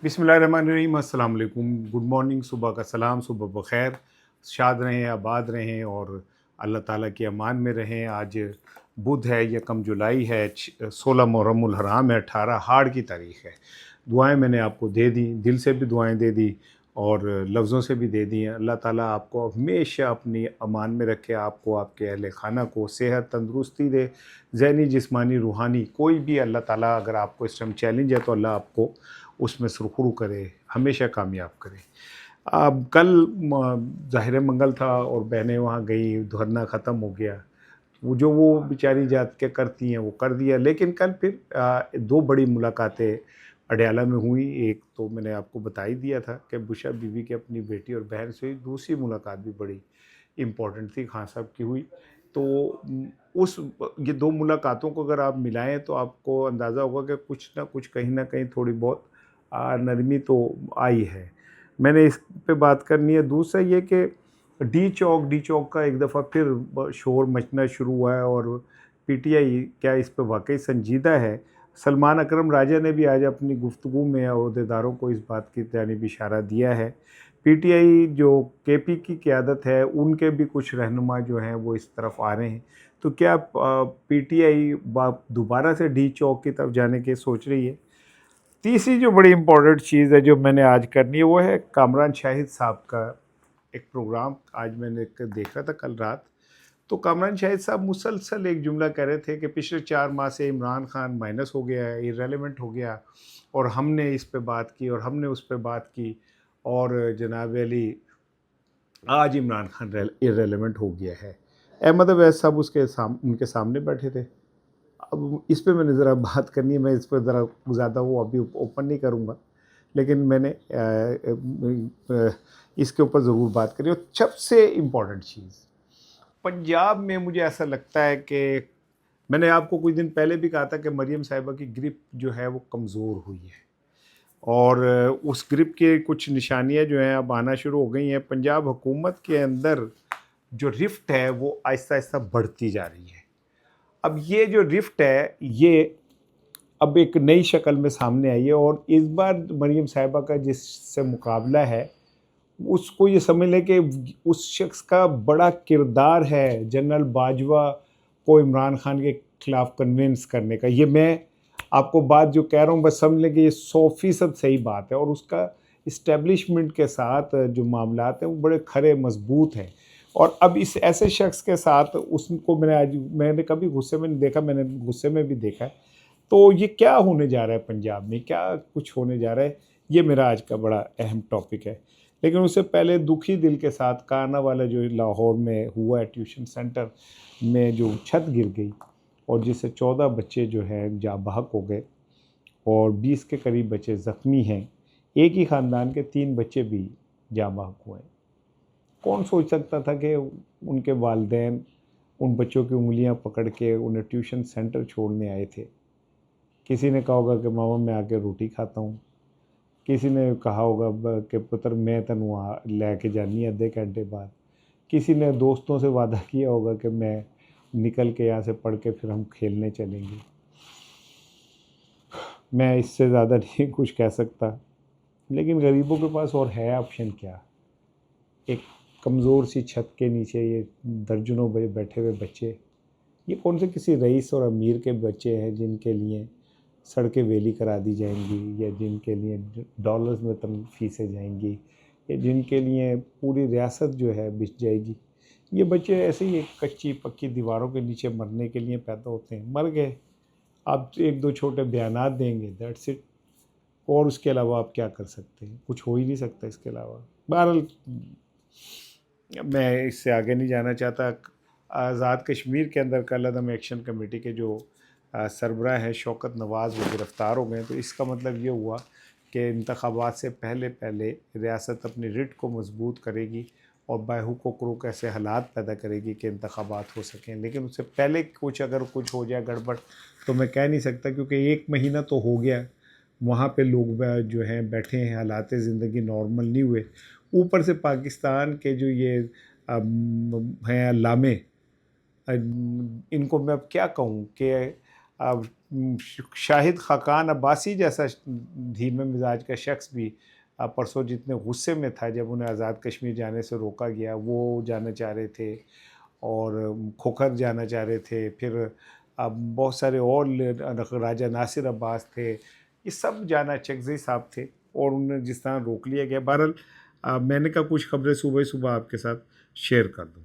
बिस्मिल्लाहिर्रहमानिर्रहीम, अस्सलाम वालेकुम, गुड मॉर्निंग, सुबह का सलाम, सुबह बखैर, शाद रहें, आबाद रहें और अल्लाह ताला की अमान में रहें। आज बुध है, यकम जुलाई है, 16 मुहर्रमुल हराम है, 18 हाड़ की तारीख़ है। दुआएं मैंने आपको दे दी, दिल से भी दुआएं दे दी और लफ्ज़ों से भी दे दी हैं। अल्लाह ताला आपको हमेशा अपनी अमान में रखे, आपको, आपके अहल खाना को सेहत तंदुरुस्ती दे, ज़हनी जिस्मानी रूहानी कोई भी। अल्लाह ताला अगर आपको इस टाइम चैलेंज है तो अल्लाह आपको उसमें सुरखरू करे, हमेशा कामयाब करे। अब कल ज़ाहिर मंगल था और बहनें वहाँ गई, धरना ख़त्म हो गया। वो बेचारी जात के करती हैं वो कर दिया, लेकिन कल फिर दो बड़ी मुलाकातें अडयाला में हुई। एक तो मैंने आपको बता ही दिया था कि बुशरा बीवी की अपनी बेटी और बहन से हुई। दूसरी मुलाकात भी बड़ी इम्पोर्टेंट थी, खान साहब की हुई। तो उस ये दो मुलाकातों को अगर आप मिलाएं तो आपको अंदाज़ा होगा कि कुछ ना कुछ, कहीं ना कहीं थोड़ी बहुत नरमी तो आई है। मैंने इस पे बात करनी है। दूसरा ये कि डी चौक का एक दफ़ा फिर शोर मचना शुरू हुआ है और पीटीआई क्या इस पे वाकई संजीदा है। सलमान अकरम राजा ने भी आज अपनी गुफ्तगू में अहदेदारों को इस बात की जानिब इशारा दिया है। पीटीआई जो केपी की क़यादत है, उनके भी कुछ रहनुमा जो हैं वो इस तरफ आ रहे हैं। तो क्या पीटीआई दोबारा से डी चौक की तरफ जाने की सोच रही है? तीसरी जो बड़ी इम्पोर्टेंट चीज़ है जो मैंने आज करनी है वो है कामरान शाहिद साहब का एक प्रोग्राम। आज मैंने देख रहा था कल रात। तो कामरान शाहिद साहब मुसलसल एक जुमला कह रहे थे कि पिछले 4 माह से इमरान खान माइनस हो गया है, इररेलेवेंट हो गया, और हमने इस पे बात की और हमने उस पे बात की, और जनाब अली आज इमरान खान इररेलेवेंट हो गया है। अहमद अवैध साहब उनके सामने बैठे थे। अब इस पे मैंने ज़रा बात करनी है। मैं इस पर ज़रा ज़्यादा वो अभी ओपन नहीं करूँगा, लेकिन मैंने इसके ऊपर ज़रूर बात करी। और सबसे इम्पोर्टेंट चीज़, पंजाब में मुझे ऐसा लगता है कि मैंने आपको कुछ दिन पहले भी कहा था कि मरीम साहिबा की ग्रिप जो है वो कमज़ोर हुई है, और उस ग्रिप की कुछ निशानियां जो हैं अब आना शुरू हो गई हैं। पंजाब हुकूमत के अंदर जो रिफ्ट है वो आहिस्ता आहिस्ता बढ़ती जा रही है। अब ये जो रिफ्ट है ये अब एक नई शक्ल में सामने आई है, और इस बार मरीम साहिबा का जिससे मुकाबला है उसको ये समझ लें कि उस शख्स का बड़ा किरदार है जनरल बाजवा को इमरान खान के खिलाफ कन्विंस करने का। ये मैं आपको बात जो कह रहा हूँ बस समझ लें कि ये 100% सही बात है, और उसका इस्टेब्लिशमेंट के साथ जो मामलात हैं वो बड़े खरे मजबूत हैं। और अब इस ऐसे शख्स के साथ उसको मैंने कभी गुस्से में नहीं देखा, मैंने गुस्से में भी देखा है। तो ये क्या होने जा रहा है पंजाब में, क्या कुछ होने जा रहा है, ये मेरा आज का बड़ा अहम टॉपिक है। लेकिन उससे पहले दुखी दिल के साथ काना वाला जो लाहौर में हुआ है, ट्यूशन सेंटर में जो छत गिर गई और जिससे 14 बच्चे जो हैं जाँ बहक हो गए और 20 के करीब बच्चे ज़ख्मी हैं। एक ही ख़ानदान के 3 बच्चे भी जाँ बहक हुए। कौन सोच सकता था कि उनके वालिदैन उन बच्चों की उंगलियां पकड़ के उन्हें ट्यूशन सेंटर छोड़ने आए थे। किसी ने कहा होगा कि मामा मैं आके रोटी खाता हूँ, किसी ने कहा होगा कि पुत्र मैं तेनू लैके जानी अद्धे घंटे बाद, किसी ने दोस्तों से वादा किया होगा कि मैं निकल के यहाँ से पढ़ के फिर हम खेलने चलेंगे। मैं इससे ज़्यादा नहीं कुछ कह सकता, लेकिन गरीबों के पास और है ऑप्शन क्या? एक कमज़ोर सी छत के नीचे ये दर्जनों बैठे हुए बच्चे, ये कौन से किसी रईस और अमीर के बच्चे हैं जिनके लिए सड़कें वेली करा दी जाएंगी, या जिनके लिए डॉलर्स में तम फीसें जाएंगी, या जिनके लिए पूरी रियासत जो है बिछ जाएगी? ये बच्चे ऐसे ही एक कच्ची पक्की दीवारों के नीचे मरने के लिए पैदा होते हैं, मर गए। आप एक दो छोटे बयानात देंगे, दैट्स इट। और उसके अलावा आप क्या कर सकते हैं? कुछ हो ही नहीं सकता इसके अलावा। बहरहाल मैं इससे आगे नहीं जाना चाहता। आज़ाद कश्मीर के अंदर कल अदम एक्शन कमेटी के जो सरबराह है शौकत नवाज़ वो गिरफ़्तार हो गए। तो इसका मतलब ये हुआ कि इंतखाबात से पहले पहले रियासत अपनी रिट को मजबूत करेगी और बाहुक़ुक़ रुख ऐसे हालात पैदा करेगी कि इंतखाबात हो सकें। लेकिन उससे पहले अगर कुछ हो जाए गड़बड़ तो मैं कह नहीं सकता, क्योंकि 1 महीना तो हो गया वहाँ पे लोग जो हैं बैठे हैं, हालात ज़िंदगी नॉर्मल नहीं हुए। ऊपर से पाकिस्तान के जो ये हैं लामे, इनको मैं अब क्या कहूँ कि अब शाहिद खाकान अब्बासी जैसा धीमे मिजाज का शख्स भी परसों जितने गुस्से में था जब उन्हें आज़ाद कश्मीर जाने से रोका गया, वो जाना चाह रहे थे और खोखर जाना चाह रहे थे। फिर अब बहुत सारे और राजा नासिर अब्बास थे, ये सब जाना चकज़ई साहब थे और उन्हें जिस तरह रोक लिया गया। बहरहाल मैंने कहा कुछ खबरें सुबह सुबह आपके साथ शेयर कर दूँ।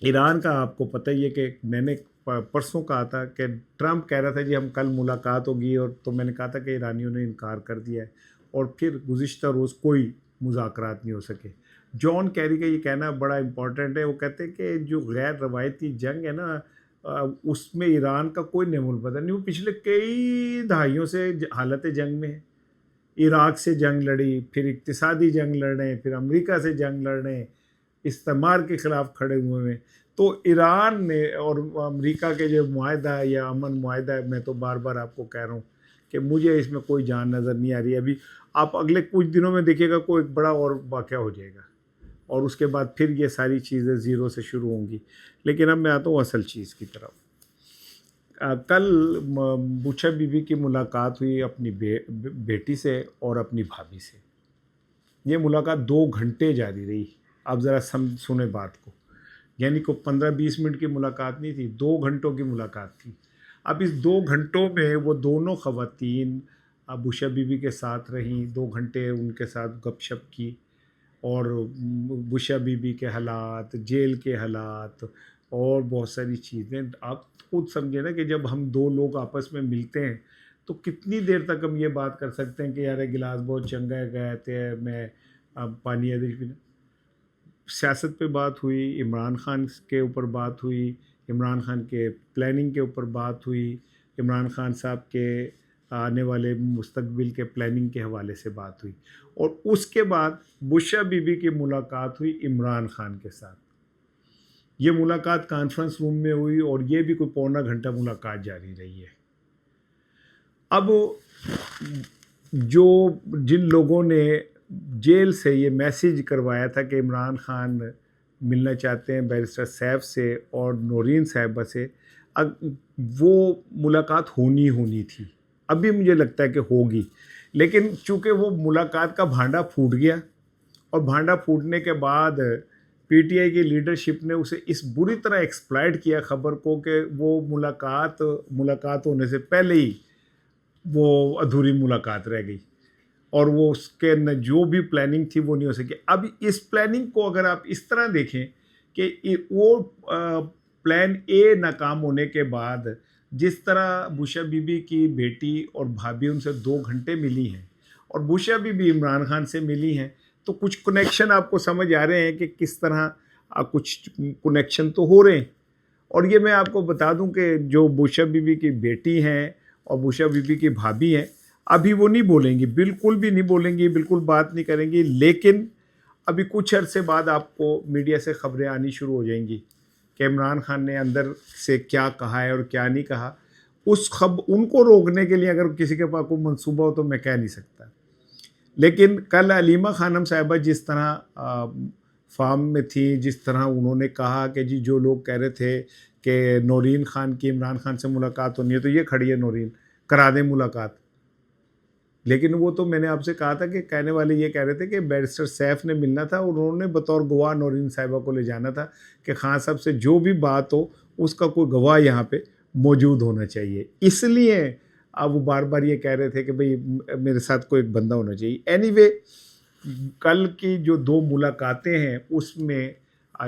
ईरान का आपको पता ही है कि मैंने परसों कहा था कि ट्रंप कह रहा था जी हम कल मुलाकात होगी, और तो मैंने कहा था कि ईरानियों ने इनकार कर दिया है और फिर गुज़िश्ता रोज़ कोई मुज़ाकरात नहीं हो सके। जॉन कैरी का ये कहना बड़ा इम्पॉर्टेंट है। वो कहते हैं कि जो गैर रवायती जंग है ना, उसमें ईरान का कोई नेमुल बदल नहीं। वो पिछले कई दहाइयों से हालत जंग में है। इराक से जंग लड़ी, फिर इक्तिसादी जंग लड़ रहे हैं, फिर अमेरिका से जंग लड़ रहे हैं, इस्तेमार के ख़िलाफ़ खड़े हुए हैं। तो ईरान ने और अमेरिका के जो मुआहदा है या अमन मुआहदा है, मैं तो बार बार आपको कह रहा हूँ कि मुझे इसमें कोई जान नज़र नहीं आ रही। अभी आप अगले कुछ दिनों में देखिएगा कोई एक बड़ा और वाक़या हो जाएगा और उसके बाद फिर ये सारी चीज़ें ज़ीरो से शुरू होंगी। लेकिन अब मैं आता हूँ असल चीज़ की तरफ। कल बुशरा बीबी की मुलाकात हुई अपनी बेटी से और अपनी भाभी से। ये मुलाकात 2 घंटे जारी रही। आप ज़रा सुने बात को, यानी को 15-20 मिनट की मुलाकात नहीं थी, 2 घंटों की मुलाकात थी। अब इस 2 घंटों में वो दोनों ख़वातीन बुशरा बीबी के साथ रहीं, 2 घंटे उनके साथ गपशप की और बुशरा बीबी के हालात, जेल के हालात और बहुत सारी चीज़ें। आप खुद समझे ना कि जब हम 2 लोग आपस में मिलते हैं तो कितनी देर तक हम ये बात कर सकते हैं कि यार ये गिलास बहुत चंगा है, कहते हैं मैं पानी अधिक पीना। सियासत पे बात हुई, इमरान खान के ऊपर बात हुई, इमरान खान के प्लानिंग के ऊपर बात हुई, इमरान खान साहब के आने वाले मुस्तकबिल के प्लानिंग के हवाले से बात हुई और उसके बाद बुशरा बीबी की मुलाकात हुई इमरान खान के साथ। ये मुलाकात कॉन्फ्रेंस रूम में हुई और ये भी कोई पौना घंटा मुलाकात जारी रही है। अब जो जिन लोगों ने जेल से ये मैसेज करवाया था कि इमरान खान मिलना चाहते हैं बैरिस्टर सैफ से और नौरीन साहिबा से, अब वो मुलाकात होनी थी। अभी मुझे लगता है कि होगी, लेकिन चूँकि वो मुलाकात का भांडा फूट गया और भांडा फूटने के बाद पीटीआई की लीडरशिप ने उसे इस बुरी तरह एक्सप्लॉइट किया खबर को कि वो मुलाकात होने से पहले ही वो अधूरी मुलाकात रह गई और वो उसके न जो भी प्लानिंग थी वो नहीं हो सकी। अब इस प्लानिंग को अगर आप इस तरह देखें कि वो प्लान ए नाकाम होने के बाद जिस तरह बुशरा बीबी की बेटी और भाभी उनसे 2 घंटे मिली हैं और बुशरा बीबी इमरान खान से मिली हैं, तो कुछ कनेक्शन आपको समझ आ रहे हैं कि किस तरह कुछ कनेक्शन तो हो रहे हैं। और ये मैं आपको बता दूं कि जो बुशरा बीबी की बेटी हैं और बुशरा बीबी की भाभी हैं, अभी वो नहीं बोलेंगी, बिल्कुल भी नहीं बोलेंगी, बिल्कुल बात नहीं करेंगी, लेकिन अभी कुछ अरसे बाद आपको मीडिया से ख़बरें आनी शुरू हो जाएंगी कि इमरान खान ने अंदर से क्या कहा है और क्या नहीं कहा। उनको रोकने के लिए अगर किसी के पास कोई मंसूबा हो तो मैं कह नहीं सकता। लेकिन कल अलीमा खानम साहिबा जिस तरह फार्म में थी, जिस तरह उन्होंने कहा कि जी जो लोग कह रहे थे कि नौरीन खान की इमरान खान से मुलाकात होनी है तो ये खड़ी है नौरीन, करा दें मुलाकात। लेकिन वो तो मैंने आपसे कहा था कि कहने वाले ये कह रहे थे कि बैरिस्टर सैफ ने मिलना था और उन्होंने बतौर गवाह नौरीन साहिबा को ले जाना था कि खान साहब से जो भी बात हो उसका कोई गवाह यहाँ पे मौजूद होना चाहिए। इसलिए अब वो बार बार ये कह रहे थे कि भाई मेरे साथ कोई एक बंदा होना चाहिए। एनीवे, कल की जो 2 मुलाकातें हैं उसमें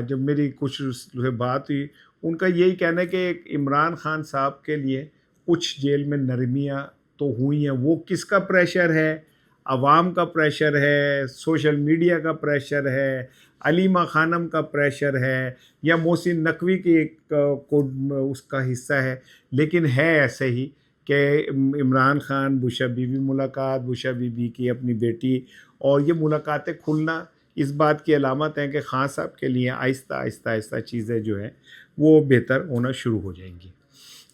जब मेरी कुछ से बात हुई, उनका यही कहना है कि इमरान खान साहब के लिए कुछ जेल में नरमियाँ तो हुई हैं। वो किसका प्रेशर है? अवाम का प्रेशर है, सोशल मीडिया का प्रेशर है, अलीमा खानम का प्रेशर है या मोहसिन नकवी की को उसका हिस्सा है। लेकिन है ऐसे ही कि इमरान खान बुशरा बीबी मुलाकात, बुशरा बीबी की अपनी बेटी, और ये मुलाकातें खुलना इस बात की अलामत है कि खान साहब के लिए आहिस्ता चीज़ें जो हैं वो बेहतर होना शुरू हो जाएंगी।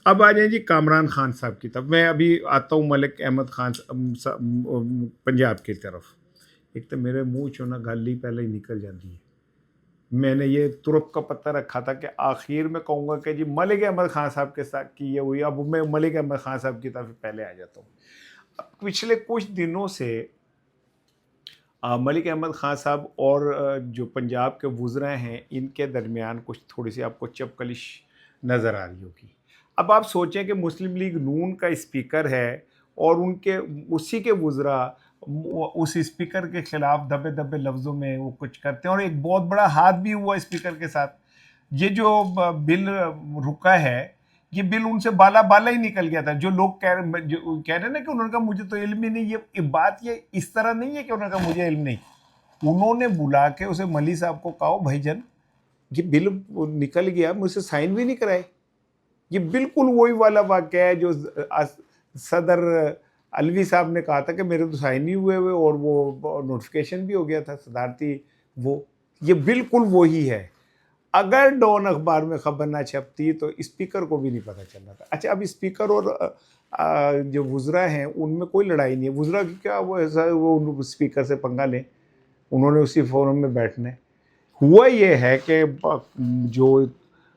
अब आ जाए जी कामरान खान साहब की तरफ। मैं अभी आता हूँ मलिक अहमद खान पंजाब की तरफ। एक तो मेरे मुँह चों ना गल ही पहले ही निकल जाती है, मैंने ये तुरप का पत्ता रखा था कि आखिर में कहूँगा कि जी मलिक अहमद ख़ान साहब के साथ की ये हुई। अब मैं मलिक अहमद ख़ान साहब की तरफ पहले आ जाता हूँ। अब पिछले कुछ दिनों से मलिक अहमद ख़ान साहब और जो पंजाब के वुज़रा हैं, इनके दरमियान कुछ थोड़ी सी आपको चपकलिश नज़र आ रही होगी। अब आप सोचें कि मुस्लिम लीग नून का स्पीकर है और उनके उसी के वुज़रा उस स्पीकर के खिलाफ दबे दबे लफ्ज़ों में वो कुछ करते हैं, और एक बहुत बड़ा हाथ भी हुआ स्पीकर के साथ। ये जो बिल रुका है, ये बिल उनसे बाला बाला ही निकल गया था। जो लोग कह रहे ना कि उन्होंने कहा मुझे तो इल्म ही नहीं, ये बात ये इस तरह नहीं है कि उन्होंने कहा मुझे इल्म नहीं। उन्होंने बुला के उसे मली साहब को कहा, भाईजान ये बिल निकल गया, मुझसे साइन भी नहीं कराए। ये बिल्कुल वही वाला वाक़या है जो सदर अलवी साहब ने कहा था कि मेरे तो साइन नहीं हुए और वो नोटिफिकेशन भी हो गया था सदारती। वो ये बिल्कुल वही है। अगर डॉन अखबार में खबर ना छपती तो स्पीकर को भी नहीं पता चलना था। अच्छा, अब स्पीकर और जो वुज़रा हैं उनमें कोई लड़ाई नहीं है। वुज़रा की क्या वो ऐसा वो स्पीकर से पंगा लें, उन्होंने उसी फोरम में बैठना है। हुआ ये है कि जो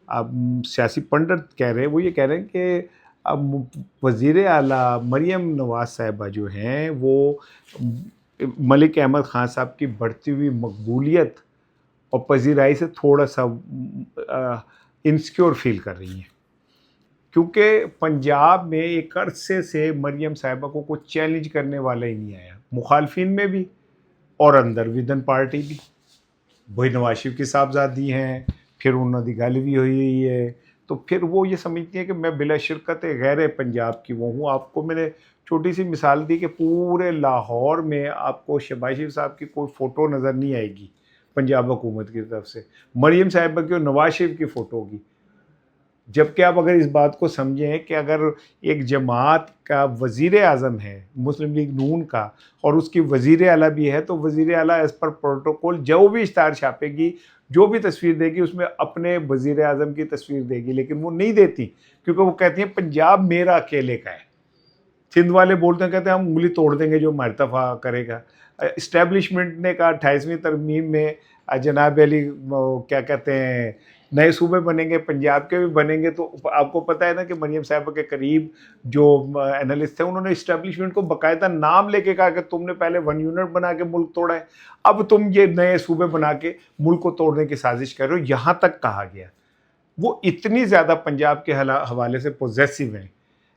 अब सियासी पंडित कह रहे हैं वो ये कह रहे हैं कि अब वज़ीर आला मरियम नवाज़ साहिबा जो हैं वो मलिक अहमद ख़ान साहब की बढ़ती हुई मकबूलियत और पजीराई से थोड़ा सा इनसिक्योर फील कर रही हैं, क्योंकि पंजाब में एक अरसे से मरियम साहिबा को कुछ चैलेंज करने वाला ही नहीं आया, मुखालफिन में भी और अंदर विदन पार्टी भी। वही नवाज शरीफ की साहबजादी हैं, फिर उन्होंने गल भी हुई है, तो फिर वो ये समझती हैं कि मैं बिला शिरकत गैर पंजाब की वो हूँ। आपको मैंने छोटी सी मिसाल दी कि पूरे लाहौर में आपको शहबाज शरीफ साहब की कोई फ़ोटो नज़र नहीं आएगी पंजाब हुकूमत की तरफ से, मरियम साहिबा की और नवाज शरीफ की फ़ोटो होगी। जबकि आप अगर इस बात को समझें कि अगर एक जमात का वज़ीर आज़म है मुस्लिम लीग नून का और उसकी वज़ीर आला भी है, तो वज़ीर आला एज़ पर प्रोटोकॉल जो भी इश्तार छापेगी, जो भी तस्वीर देगी, उसमें अपने वज़ीर आज़म की तस्वीर देगी, लेकिन वो नहीं देती क्योंकि वो कहती हैं पंजाब मेरा अकेले का है। सिंध वाले बोलते हैं, कहते हैं हम उंगली तोड़ देंगे जो हमारी दफ़ा करेगा। इस्टेब्लिशमेंट ने कहा 28वीं तरमीम में जनाब अली क्या कहते हैं नए सूबे बनेंगे, पंजाब के भी बनेंगे। तो आपको पता है ना कि मरियम साहिबा के करीब जो एनालिस्ट थे उन्होंने इस्टेब्लिशमेंट को बाकायदा नाम लेके कहा कि तुमने पहले 1 यूनिट बना के मुल्क तोड़ा है, अब तुम ये नए सूबे बना के मुल्क को तोड़ने की साजिश कर रहे हो, यहाँ तक कहा गया। वो इतनी ज़्यादा पंजाब के हवाले से पॉजिटिव हैं।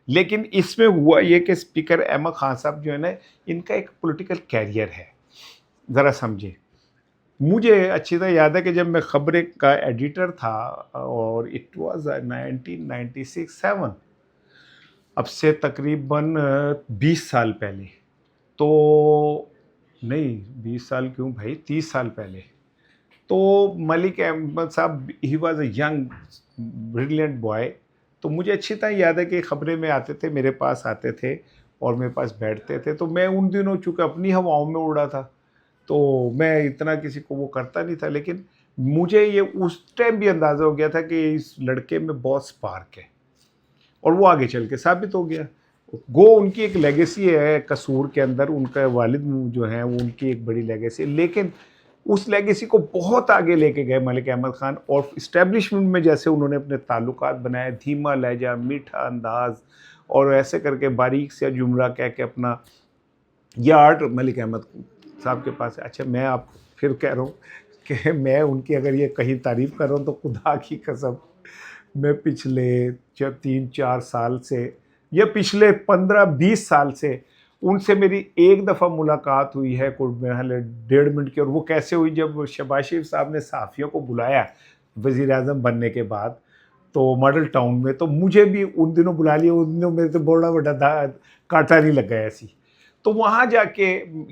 लेकिन इसमें हुआ ये कि स्पीकर अहमद ख़ान साहब जो है ना, इनका एक पॉलिटिकल कैरियर है, ज़रा समझे। मुझे अच्छी तरह याद है कि जब मैं खबरें का एडिटर था और इट वाज 1996-7, अब से तकरीबन 20 साल पहले, तो नहीं 20 साल क्यों भाई, 30 साल पहले, तो मलिक अहमद साहब he was a young brilliant boy. तो मुझे अच्छी तरह याद है कि खबरें में आते थे, मेरे पास आते थे और मेरे पास बैठते थे। तो मैं उन दिनों चूँकि अपनी हवाओं में उड़ा था, तो मैं इतना किसी को वो करता नहीं था, लेकिन मुझे ये उस टाइम भी अंदाज़ा हो गया था कि इस लड़के में बहुत स्पार्क है, और वो आगे चल के साबित हो गया। गो उनकी एक लेगेसी है कसूर के अंदर, उनका वालिद जो हैं वो उनकी एक बड़ी लेगेसी, लेकिन उस लेगेसी को बहुत आगे लेके गए मलिक अहमद ख़ान। और इस्टेब्लिशमेंट में जैसे उन्होंने अपने ताल्लुकात बनाए, धीमा लहजा, मीठा अंदाज, और ऐसे करके बारीक से जुमला कह के अपना यह आर्ट मलिक अहमद साहब के पास है। अच्छा, मैं आप फिर कह रहा हूँ कि मैं उनकी अगर ये कहीं तारीफ़ कर रहा हूँ तो खुदा की कसम, मैं पिछले 3-4 साल से या पिछले 15-20 साल से उनसे मेरी एक दफ़ा मुलाकात हुई है, कोई 1.5 मिनट की। और वो कैसे हुई, जब शहबाज शरीफ साहब ने सहाफ़ियों को बुलाया वज़ीर आज़म बनने के बाद तो मॉडल टाउन में, तो मुझे भी उन दिनों बुला लिया। उन दिनों मेरे तो बड़ा बड़ा कांटा नहीं लगा ऐसी। तो वहाँ जाके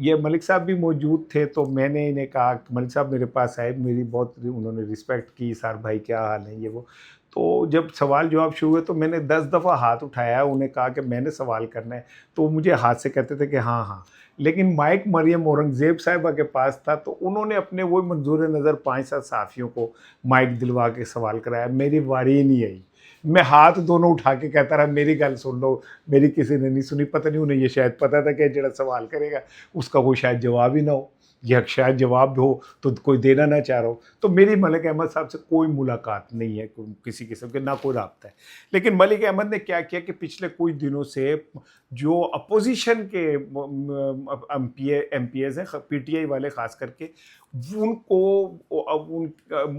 ये मलिक साहब भी मौजूद थे, तो मैंने इन्हें कहा, मलिक साहब मेरे पास आए, मेरी बहुत उन्होंने रिस्पेक्ट की, सार भाई क्या हाल है ये वो। तो जब सवाल जवाब शुरू हुए तो मैंने 10 दफ़ा हाथ उठाया, उन्हें कहा कि मैंने सवाल करना है, तो मुझे हाथ से कहते थे कि हाँ हाँ। लेकिन माइक मरियम औरंगज़ेब साहिबा के पास था, तो उन्होंने अपने वही मंजूर नज़र 5-7 सहाफ़ियों को माइक दिलवा के सवाल कराया। मेरी बारी ही नहीं आई, मैं हाथ दोनों उठा के कहता रहा मेरी गल सुन लो, मेरी किसी ने नहीं सुनी। पता नहीं उन्हें ये शायद पता था कि जरा सवाल करेगा उसका कोई शायद जवाब ही ना हो। या शायद जवाब हो तो कोई देना ना चाह रहा हो। तो मेरी मलिक अहमद साहब से कोई मुलाकात नहीं है किसी किस्म के, ना कोई राब्ता है। लेकिन मलिक अहमद ने क्या किया कि पिछले कुछ दिनों से जो अपोजिशन के एम पी एज़ हैं पीटीआई वाले ख़ास करके, उनको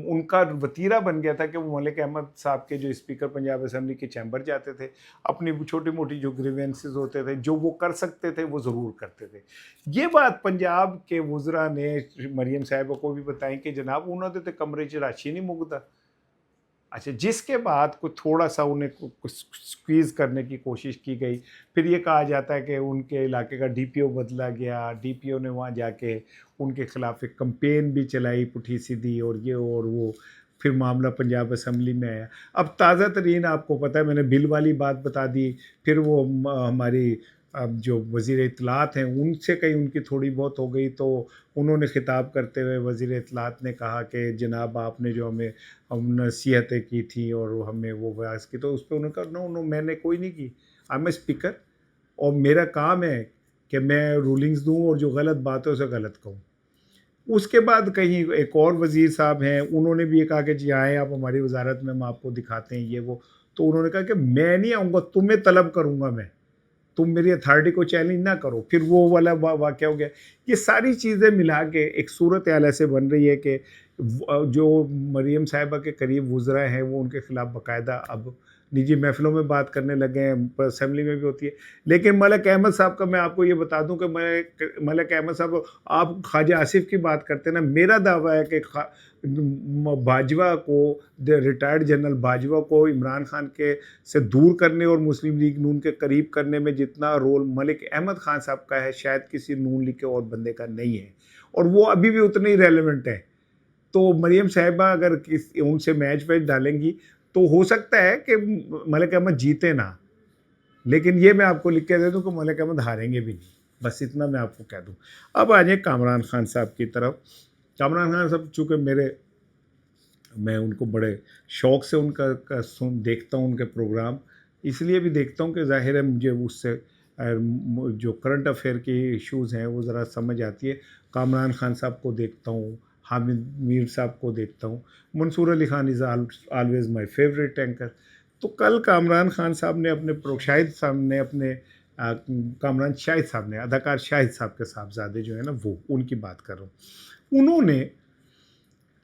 उनका वतीरा बन गया था कि वो मलिक अहमद साहब के जो स्पीकर पंजाब असम्बली के चैम्बर जाते थे, अपनी छोटी मोटी जो ग्रीवेंसेस होते थे जो वो कर सकते थे वो ज़रूर करते थे। ये बात पंजाब के वज़रा ने मरियम साहिबा को भी बताई कि जनाब उन्होंने तो कमरे च राशि नहीं मुकदा। अच्छा, जिसके बाद को थोड़ा सा उन्हें स्क्वीज़ करने की कोशिश की गई। फिर ये कहा जाता है कि उनके इलाके का डीपीओ बदला गया, डीपीओ ने वहाँ जाके उनके ख़िलाफ़ एक कैंपेन भी चलाई पुठी सीधी और ये और वो। फिर मामला पंजाब असम्बली में आया। अब ताज़ा तरीन आपको पता है, मैंने बिल वाली बात बता दी। फिर वो हमारी अब जो वज़ीर इत्तलात हैं उनसे कहीं उनकी थोड़ी बहुत हो गई, तो उन्होंने ख़िताब करते हुए वज़ीर इत्तलात ने कहा कि जनाब आपने जो हमें नसीहतें की थी और हमें वो बयास की, तो उस पर उन्होंने कहा नो नो मैंने कोई नहीं की। आई एम ए स्पीकर और मेरा काम है कि मैं रूलिंग्स दूँ और जो गलत बात है उसे गलत कहूँ। उसके बाद कहीं एक और वज़ीर साहब हैं, उन्होंने भी ये कहा कि जी आएँ आप हमारी वज़ारत में, हम आपको दिखाते हैं ये वो। तो उन्होंने कहा कि मैं नहीं आऊँगा, तुम्हें तलब करूँगा मैं, तुम मेरी अथॉरिटी को चैलेंज ना करो। फिर वो वाला वाक़या हो गया। ये सारी चीज़ें मिला के एक सूरत हाल ऐसे बन रही है कि जो मरियम साहिबा के करीब वुज़रा हैं वो उनके ख़िलाफ़ बाकायदा अब निजी महफ़िलों में बात करने लगे हैं, असेंबली में भी होती है। लेकिन मलिक अहमद साहब का मैं आपको ये बता दूं कि मलिक अहमद साहब, आप ख्वाजा आसिफ की बात करते हैं ना, मेरा दावा है कि बाजवा को, रिटायर्ड जनरल बाजवा को इमरान खान के से दूर करने और मुस्लिम लीग नून के करीब करने में जितना रोल मलिक अहमद खान साहब का है, शायद किसी नून लीग के और बंदे का नहीं है, और वो अभी भी उतने ही रेलेवेंट है। तो मरियम साहिबा अगर उनसे मैच वैच डालेंगी तो हो सकता है कि मलिक अहमद जीते ना, लेकिन ये मैं आपको लिख के दे दूं कि मलिक अहमद हारेंगे भी नहीं। बस इतना मैं आपको कह दूं। अब आ जाए कामरान खान साहब की तरफ। कामरान खान साहब चूँकि मैं उनको बड़े शौक़ से उनका देखता हूँ उनके प्रोग्राम, इसलिए भी देखता हूँ कि ज़ाहिर है मुझे उससे जो करंट अफेयर के इश्यूज़ हैं वो ज़रा समझ आती है। कामरान खान साहब को देखता हूँ, हामिद मीर साहब को देखता हूँ, Mansoor Ali Khan is always my favourite anchor. तो कल कामरान खान साहब ने अपने शाहिद साहब ने अपने कामरान शाहिद साहब ने, अदाकार शाहिद साहब के साहबजादे जो है ना, वो उनकी बात कर रहा हूँ। उन्होंने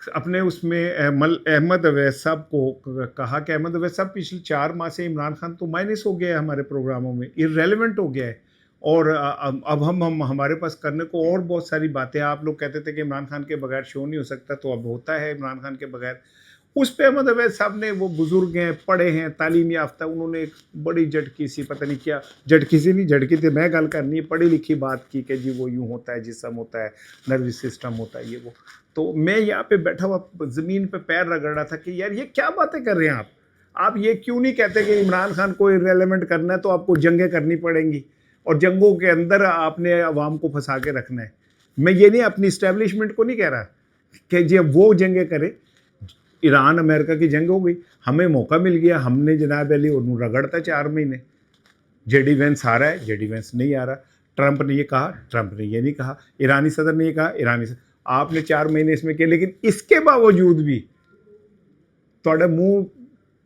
अपने उसमें अहमद अवैस साहब को कहा कि अहमद अवैस साहब पिछले 4 माह से इमरान खान तो माइनस हो गया है हमारे प्रोग्रामों में, इररेलेवेंट हो गया है, और अब हम हमारे पास करने को और बहुत सारी बातें। आप लोग कहते थे कि इमरान खान के बगैर शो नहीं हो सकता, तो अब होता है इमरान खान के बगैर। उस पे अहमद अवैस साहब ने, वो बुज़ुर्ग हैं, पढ़े हैं, तालीम याफ्ता, उन्होंने एक बड़ी झटकी सी, पता नहीं क्या झटकी सी नहीं, झटकी थी मैं गल करनी है, पढ़ी लिखी बात की कि जी वो यूँ होता है, जिस्म होता है, नर्वस सिस्टम होता है, ये वो। तो मैं यहाँ पे बैठा हुआ ज़मीन पे पैर रगड़ रहा था कि यार ये क्या बातें कर रहे हैं आप ये क्यों नहीं कहते कि इमरान खान को इररेलेवेंट करना है तो आपको जंगें करनी पड़ेंगी, और जंगों के अंदर आपने अवाम को फंसा के रखना है। मैं ये नहीं, अपनी इस्टेब्लिशमेंट को नहीं कह रहा कि जी वो जंगें करे। ईरान अमेरिका की जंग हो गई, हमें मौका मिल गया, हमने जनाब अली उन्होंने रगड़ता 4 महीने। जेडी वेंस आ रहा है, जेडी वेंस नहीं आ रहा। ट्रंप ने ये कहा, ट्रंप ने ये नहीं कहा। ईरानी सदर ने ये कहा, ईरानी सदर। आपने 4 महीने इसमें किए, लेकिन इसके बावजूद भी थोड़ा मुंह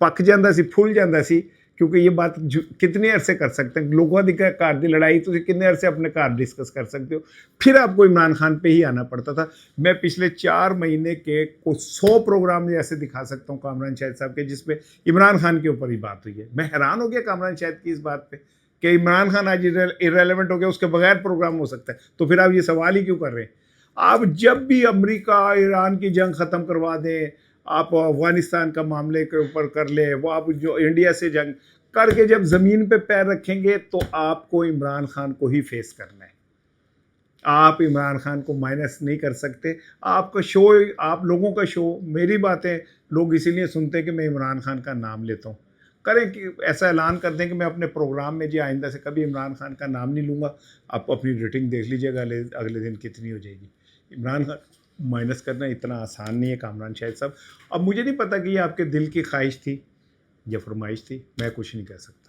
पक जाता सी, फुल जाता सी, क्योंकि ये बात कितने अरसे कर सकते हैं। लोगों की घर की लड़ाई तुम कितने अरसे अपने घर डिस्कस कर सकते हो। फिर आपको इमरान खान पे ही आना पड़ता था। मैं पिछले 4 महीने के कुछ 100 प्रोग्राम ऐसे दिखा सकता हूँ कामरान शाहिद साहब के, जिसपे इमरान खान के ऊपर ही बात हुई है। मैं हैरान हो गया कामरान शाहिद की इस बात पर कि इमरान खान आज इररेलेवेंट हो गया, उसके बगैर प्रोग्राम हो सकता है। तो फिर आप ये सवाल ही क्यों कर रहे हैं? आप जब भी अमेरिका ईरान की जंग ख़त्म करवा दें, आप अफ़गानिस्तान का मामले के ऊपर कर ले, वो आप जो इंडिया से जंग करके जब ज़मीन पे पैर रखेंगे तो आपको इमरान खान को ही फेस करना है। आप इमरान खान को माइनस नहीं कर सकते। आपका शो, आप लोगों का शो, मेरी बातें लोग इसीलिए सुनते हैं कि मैं इमरान खान का नाम लेता हूँ। करें कि ऐसा ऐलान कर दें कि मैं अपने प्रोग्राम में जी आइंदा से कभी इमरान खान का नाम नहीं लूँगा। आप अपनी रेटिंग देख लीजिएगा अगले दिन कितनी हो जाएगी। इमरान खान माइनस करना इतना आसान नहीं है कामरान शाहिद साहब। अब मुझे नहीं पता कि ये आपके दिल की ख्वाहिश थी या फरमाइश थी, मैं कुछ नहीं कह सकता।